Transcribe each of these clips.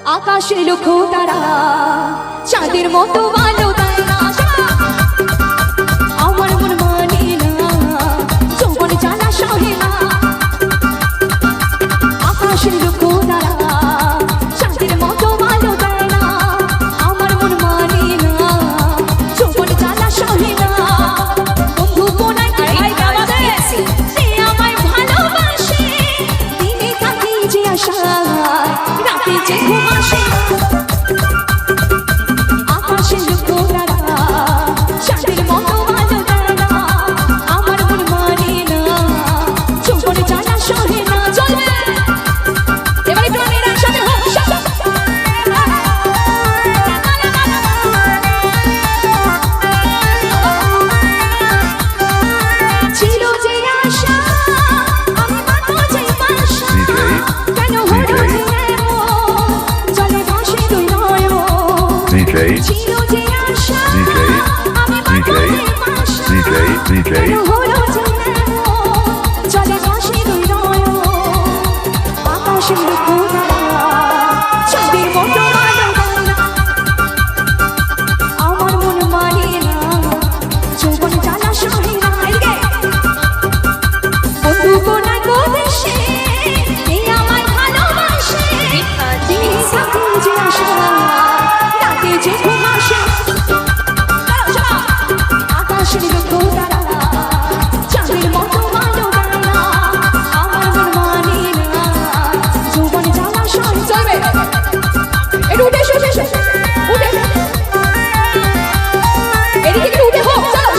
আকাশের লক্ষ তারা চাঁদের মতো আলো দেয় না আমার মন মানে না যৌবন জ্বালা সহে না আকাশের লক্ষ তারা চাঁদের মতো আলো দেয় না আমার মন মানে না যৌবন জ্বালা সহে না বন্ধু কোনায় সে আমায় ভালোবাসে দিনে থাকি যে আশা রাতে যে ঘুম আসে আকাশের লক্ষ তারা চাঁদের মতো আলো দেয় না আমার মন মানে না যৌবন জ্বালা সহে না চলবে এবার একটু মেয়েরা একসাথে হোক ছিল যে আশা আমি মাত্র যে আশা কেন হলো যে চলে ভাসে তুই নয় ছিল যে আশা আমি মাত্র যে আশা কেন হলো যে চলে ভাসে তুই নয় আকাশের লক্ষ তারা চাঁদের মতো আলো দেয় না আমার মন মানে না যৌবন জ্বালা সহে না বন্ধু কোনায় দেশে কে আমায় ভালোবাসে দিনে থাকি যে আশা রাতে যে ঘুম আসে আকাশের লক্ষ তারা চাঁদের মতো আলো দেয় না আমার মন মানে না যৌবন জ্বালা সহে চলবে একটু উঠে এসো উঠে এদিকে একটু উঠে হোক চলো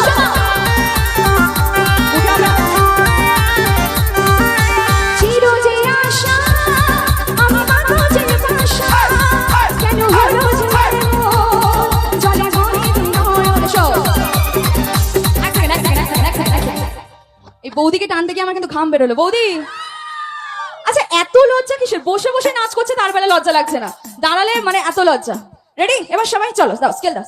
ছিল যে আশা আমি মাত্র যে আশা কেন হলো যে জলে ভরে তুই নয়ন এই বৌদিকে টানতে গিয়ে আমার কিন্তু ঘাম বেরোলো বৌদি আচ্ছা এত লজ্জা কিসের বসে বসে নাচ করছে তার বেলা লজ্জা লাগছে না দাঁড়ালে মানে এত লজ্জা রেডি এবার সবাই চলো দাও স্কেল দাও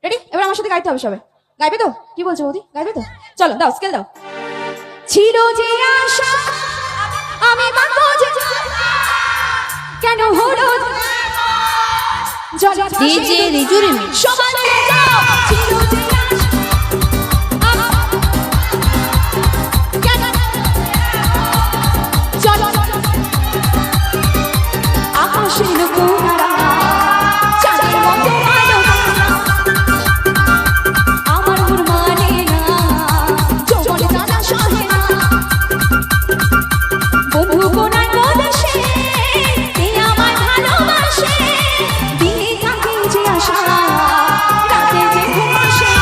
রেডি এবার আমার সাথে গাইতে হবে সবাই গাইবে তো কি বলছো বৌদি গাইবে তো চলো দাও স্কেল দাও ছিল যে আশা আমি মাত্র যে কেন হলো ডিজে রিজু রিমিক্স সবাই মিলে যাও ছিল যে আকাশের লক্ষ তারা চাঁদের মতো আলো আমার মন মানে না যৌবন জ্বালা সহে না বন্ধু কোনায় দেশে কে আমায় ভালোবাসে দিনে থাকি যে আশা রাতে যে ঘুম আসে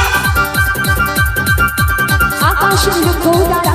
আকাশের লক্ষ তারা